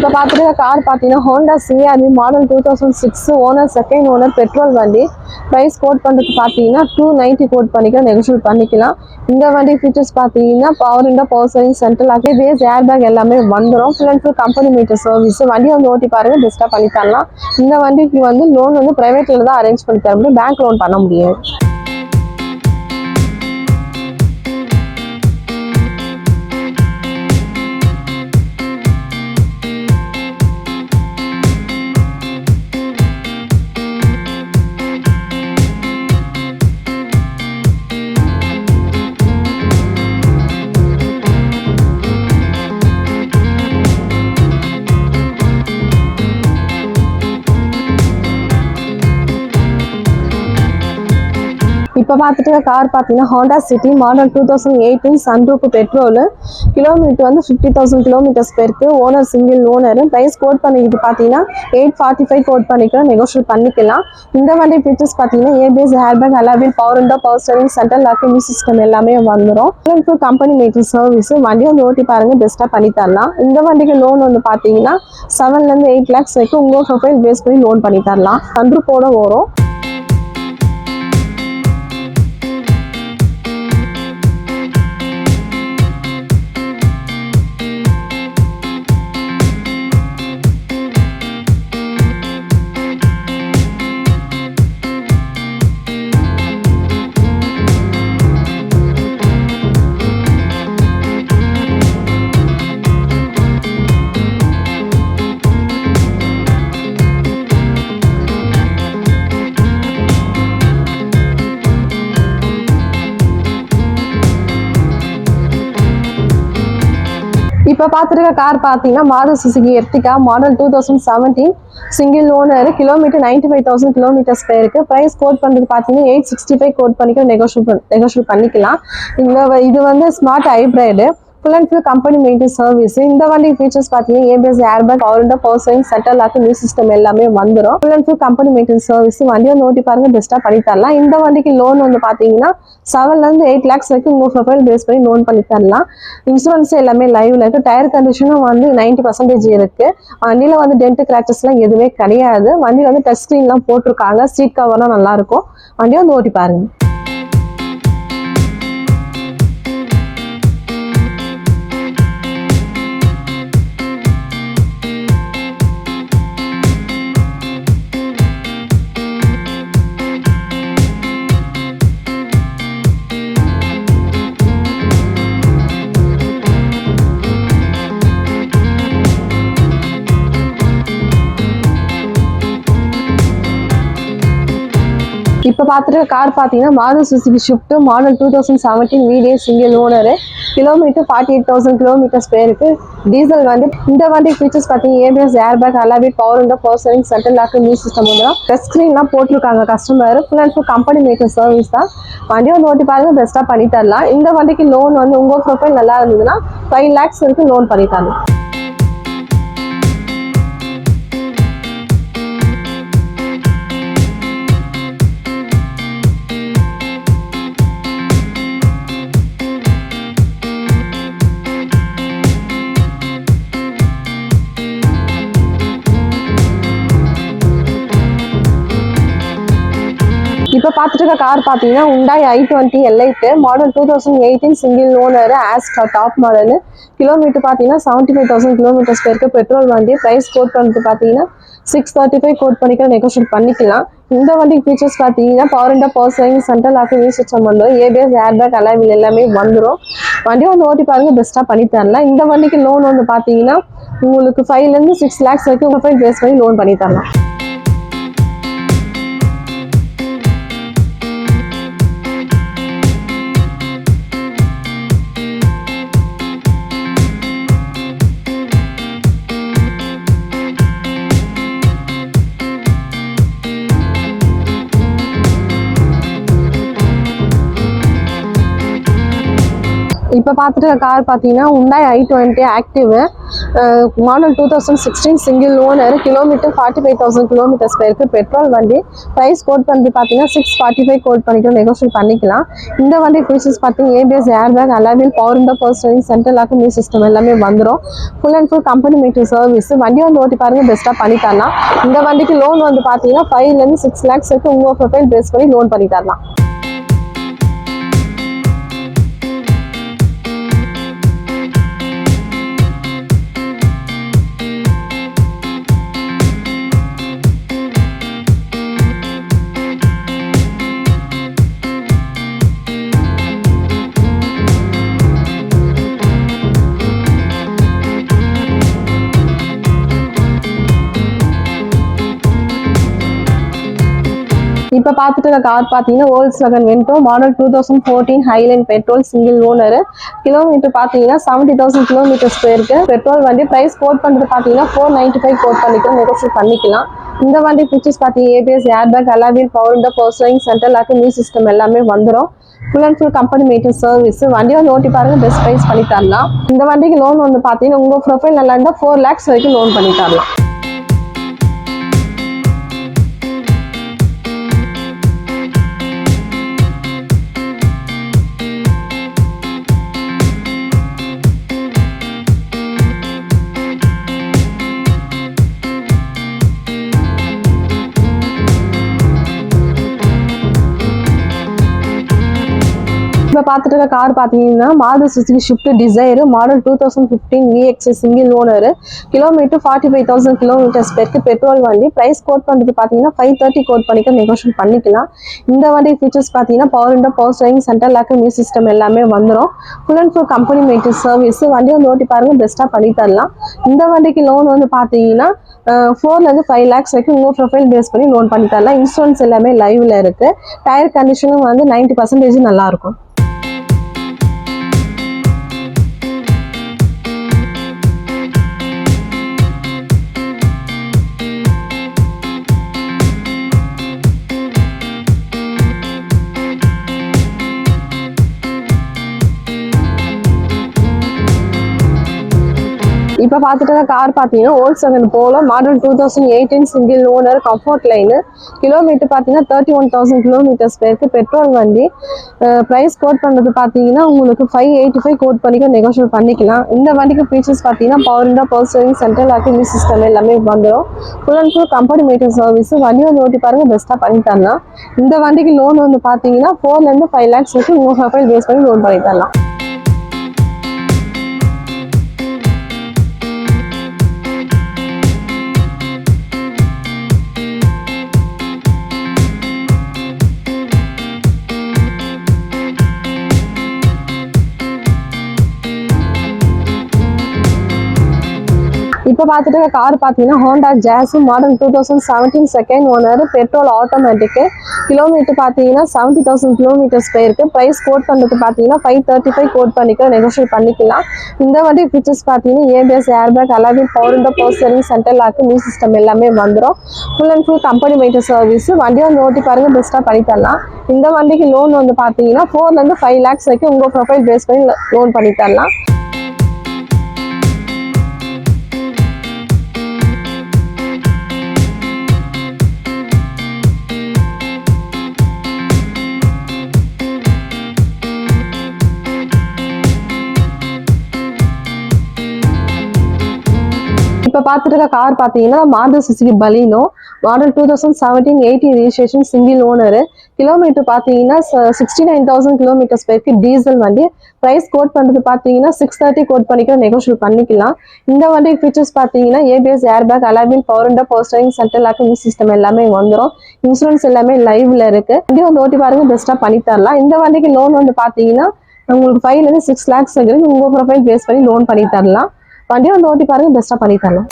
இப்போ பார்த்துட்டு கார் பார்த்தீங்கன்னா Honda CRV model 2006 owner second owner petrol வண்டி. ப்ரைஸ் கோட் பண்ணுறது பார்த்தீங்கன்னா 290 கோட் பண்ணிக்கலாம், நெகோஷியேட் பண்ணிக்கலாம். இந்த வண்டி ஃபீச்சர்ஸ் பார்த்தீங்கன்னா power window, power steering, central lock, பேஸ், ஏர் பேக் எல்லாமே வந்துடும். Full and full company meter service. வண்டி வந்து ஓட்டி பாருங்க, பெஸ்ட்டாக பண்ணி தரலாம். இந்த வண்டிக்கு வந்து லோன் வந்து பிரைவேட்ல தான் அரேஞ்ச் பண்ணி தர முடியும், பேங்க் லோன் பண்ண முடியாது. இப்போ பார்த்துட்டு கார் பார்த்தீங்கன்னா Honda City model 2018 sunroof petrol. Kilometre வந்து 50,000 கிலோமீட்டர்ஸ் போயிருக்கு. Owner single owner. Price quote பண்ணிக்கிட்டு பார்த்தீங்கன்னா 845 கோட் பண்ணிக்கலாம், நெகோஷியேட் பண்ணிக்கலாம். இந்த வண்டி ஃபீச்சர்ஸ் பார்த்தீங்கன்னா ABS, airbag, alloy wheel, power window, power steering, central lock, music system எல்லாமே வந்துடும். Full company making service. வண்டி வந்து ஓட்டி பாருங்க, பெஸ்ட்டாக பண்ணி தரலாம். இந்த வண்டிக்கு லோன் வந்து பார்த்தீங்கன்னா 7 to 8 lakhs வரைக்கும் உங்கள் ப்ரொஃபைல் பேஸ் பண்ணி லோன் பண்ணி தரலாம். சன்ரூப்போட வரும். இப்போ பார்த்துருக்க கார் பார்த்தீங்கன்னா Maruti Suzuki Ertiga model 2017 single owner. Kilometre 95,000 kilometres போயிருக்கு. ப்ரைஸ் கோட் பண்ணுறது பார்த்தீங்கன்னா 865 கோட் பண்ணிக்கலாம், நெகோஷியேட் பண்ணிக்கலாம். இது வந்து smart hybrid. Full and full company maintain service. இந்த வண்டி ஃபீச்சர்ஸ் பார்த்தீங்கன்னா ABS, airbag, power window, power steering, central lock, music system எல்லாமே வந்துடும். Full and full company maintain service. வண்டி வந்து ஓட்டி பாருங்க, பெஸ்ட்டாக பண்ணி தரலாம். இந்த வண்டிக்கு லோன் வந்து பார்த்தீங்கன்னா 7 to 8 lakhs வரைக்கும் உங்கள் ப்ரொஃபைல் பேஸ் பண்ணி லோன் பண்ணி தரலாம். இன்சூரன்ஸ் எல்லாமே லைவ்ல இருக்கு. டயர் கண்டிஷனும் வந்து 90% இருக்கு. வண்டியில வந்து டென்ட் கிராச்சஸ்லாம் எதுவுமே கிடையாது. வண்டியில வந்து டச் ஸ்கிரீன்லாம் போட்டிருக்காங்க. சீட் கவர்லாம் நல்லா இருக்கும். வண்டியை வந்து ஓட்டி பாருங்க. இப்போ பார்த்துட்டு கார் பார்த்தீங்கன்னா Maruti Suzuki Swift model 2017 video single owner. Kilometre 48,000 kilometres போயிருக்கு. டீசல் வண்டி. இந்த வண்டி ஃபீச்சர்ஸ் பார்த்தீங்கன்னா ABS, airbag, alloy wheel, power window, power steering, central lock, music system வந்துடும். டச் ஸ்க்ரீன்லாம் போட்டிருக்காங்க customer. Full and full company making service தான். வண்டி வந்து ஓட்டி பாருங்க, பெஸ்ட்டாக பண்ணி தரலாம். இந்த வண்டிக்கு லோன் வந்து உங்கள் ப்ரொஃபைல் நல்லா இருந்ததுன்னா 5 lakhs வரைக்கும் லோன் பண்ணி தரலாம். இப்போ பார்த்துட்டு இருக்க கார் பார்த்தீங்கன்னா Hyundai i20 Elite model 2018 single owner. Asta top model. Kilometre பார்த்தீங்கன்னா 75,000 கிலோமீட்டர்ஸ் போயிருக்கு. பெட்ரோல் வண்டி. ப்ரைஸ் கோட் பண்ணுறது பார்த்தீங்கன்னா 635 கோட் பண்ணிக்கலாம், நெகோஷியேட் பண்ணிக்கலாம். இந்த வண்டி ஃபீச்சர்ஸ் பார்த்தீங்கன்னா power window, power steering, central lock, music system வந்துடும். ஏபிஎஸ், ஏர்பேக், அலாவில் எல்லாமே வந்துடும். வண்டி வந்து ஓட்டி பாருங்க, பெஸ்ட்டாக பண்ணி தரலாம். இந்த வண்டிக்கு லோன் வந்து பார்த்தீங்கன்னா உங்களுக்கு 5 to 6 lakhs வரைக்கும் உங்கள் ஃபைல் பேஸ் பண்ணி லோன் பண்ணி தரலாம். இப்போ பார்த்துட்டு கார் பார்த்தீங்கன்னா Hyundai i20 active model 2016 single owner, kilometre 45,000 kilometres பேருக்கு, பெட்ரோல் வண்டி. ப்ரைஸ் கோட் பண்ணி பார்த்தீங்கன்னா 645 கோட் பண்ணிக்கலாம், நெகோஷியேட் பண்ணிக்கலாம். இந்த வண்டி ஃபீச்சர்ஸ் பார்த்தீங்கன்னா ABS, airbag, alloy wheel, power window, power steering, central lock, music system எல்லாமே வந்துடும். Full and full company made service. வண்டி வந்து ஓட்டி பாருங்க, பெஸ்ட்டாக பண்ணி தரலாம். இந்த வண்டிக்கு லோன் வந்து பார்த்தீங்கன்னா 5 to 6 lakhs வரைக்கும் உங்கள் ப்ரொஃபைல் பேஸ் பண்ணி லோன் பண்ணி தரலாம். இப்போ பார்த்துட்டு இருக்க கார் பார்த்தீங்கன்னா Volkswagen Vento model 2014 highline petrol single owner. Kilometre பார்த்தீங்கன்னா 70,000 கிலோமீட்டர்ஸ் போயிருக்கு. பெட்ரோல் வண்டி. ப்ரைஸ் கோட் பண்ணுறது பார்த்தீங்கன்னா 495 கோட் பண்ணிக்கலாம், நெகோஷியேட் பண்ணிக்கலாம். இந்த வண்டி ஃபீச்சர்ஸ் பார்த்தீங்கன்னா ABS, airbag, alloy wheel, power window, power steering, central lock, music system எல்லாமே வந்துடும். Full and full company made service. வண்டி வந்து ஓட்டி பாருங்க, பெஸ்ட் ப்ரைஸ் பண்ணி தரலாம். இந்த வண்டிக்கு லோன் வந்து பார்த்தீங்கன்னா உங்கள் ப்ரொஃபைல் நல்லா இருந்தால் 4 lakhs வரைக்கும் லோன் பண்ணி தரலாம். இப்போ பார்த்துட்டு இருக்க கார் பார்த்தீங்கன்னா Maruti Suzuki Swift desire model 2015 VX single owner. Kilometre 45,000 kilometres பேருக்கு, பெட்ரோல் வண்டி. ப்ரைஸ் கோட் பண்ணுறது பார்த்தீங்கன்னா 530 கோட் பண்ணிக்க, நெகோஷியேட் பண்ணிக்கலாம். இந்த வண்டி ஃபீச்சர்ஸ் பார்த்தீங்கன்னா power window, power steering, central lock, music system எல்லாமே வந்துடும். Full and full company made service. வண்டி வந்து ஓட்டி பாருங்க, பெஸ்ட்டாக பண்ணி தரலாம். இந்த வண்டிக்கு லோன் வந்து பார்த்தீங்கன்னா 4 to 5 lakhs வரைக்கும் உங்கள் ப்ரொஃபைல் பேஸ் பண்ணி லோன் பண்ணி தரலாம். இன்சூரன்ஸ் எல்லாமே லைவ்ல இருக்கு. டயர் கண்டிஷனும் வந்து 90% நல்லா இருக்கும். இப்போ பார்த்துட்டு கார் பார்த்தீங்கன்னா Volkswagen Polo model 2018 single owner, comfort line. Kilometre பார்த்தீங்கன்னா 31,000 கிலோமீட்டர்ஸ் பேருக்கு, பெட்ரோல் வண்டி. ப்ரைஸ் கோட் பண்ணுறது பார்த்தீங்கன்னா உங்களுக்கு 585 கோட் பண்ணிக்க, நெகோஷியேட் பண்ணிக்கலாம். இந்த வண்டிக்கு ஃபீச்சர்ஸ் பார்த்தீங்கன்னா power window, power steering, central lock, music system எல்லாமே வந்துடும். Full and full company made service. வண்டி வந்து ஓட்டி பாருங்க, பெஸ்ட்டாக பண்ணி தரலாம். இந்த வண்டிக்கு லோன் வந்து பார்த்தீங்கன்னா 4 to 5 lakhs வரைக்கும் உங்கள் ப்ரொஃபைல் பேஸ் பண்ணி லோன் பண்ணி தரலாம். இப்போ பார்த்துட்டு கார் பார்த்தீங்கன்னா Honda Jazz model 2017 second owner, petrol automatic. Kilometre பார்த்தீங்கன்னா 70,000 கிலோமீட்டர்ஸ் போயிருக்கு. ப்ரைஸ் கோட் பண்ணுறது பார்த்தீங்கன்னா 535 கோட் பண்ணிக்கலாம், நெகோஷியேட் பண்ணிக்கலாம். இந்த வண்டி ஃபீச்சர்ஸ் பார்த்தீங்கன்னா ABS, airbag, alloy wheel, power window, power steering, central lock, music system எல்லாமே வந்துடும். Full and full company made service. வண்டி வந்து ஓட்டி பாருங்க, பெஸ்ட்டாக பண்ணி தரலாம். இந்த வண்டிக்கு லோன் வந்து பார்த்தீங்கன்னா 4 to 5 lakhs வரைக்கும் உங்கள் ப்ரொஃபைல் பேஸ் பண்ணி லோன் பண்ணி தரலாம். இப்போ பார்த்துட்டு இருக்க கார் பார்த்தீங்கன்னா Maruti Suzuki Baleno model 2017 80 registration single owner. Kilometre பார்த்தீங்கன்னா 69,000 கிலோமீட்டர்ஸ் பேருக்கு, டீசல் வண்டி. ப்ரைஸ் கோட் பண்ணுறது பார்த்தீங்கன்னா 630 கோட் பண்ணிக்கலாம், நெகோஷியேட் பண்ணிக்கலாம். இந்த வண்டி ஃபீச்சர்ஸ் பார்த்தீங்கன்னா ABS, airbag, alloy wheel, power window, power steering, central lock, music system எல்லாமே வந்துடும். இன்சூரன்ஸ் எல்லாமே லைவ்ல இருக்கு. வண்டி வந்து ஓட்டி பாருங்க, பெஸ்ட்டாக பண்ணி தரலாம். இந்த வண்டிக்கு லோன் வந்து பார்த்தீங்கன்னா உங்களுக்கு 5 to 6 lakhs வரைக்கும் உங்கள் ப்ரொஃபைல் பேஸ் பண்ணி லோன் பண்ணி தரலாம். வண்டி வந்து ஓட்டி பாருங்க, பெஸ்ட்டாக பண்ணி தரலாம்.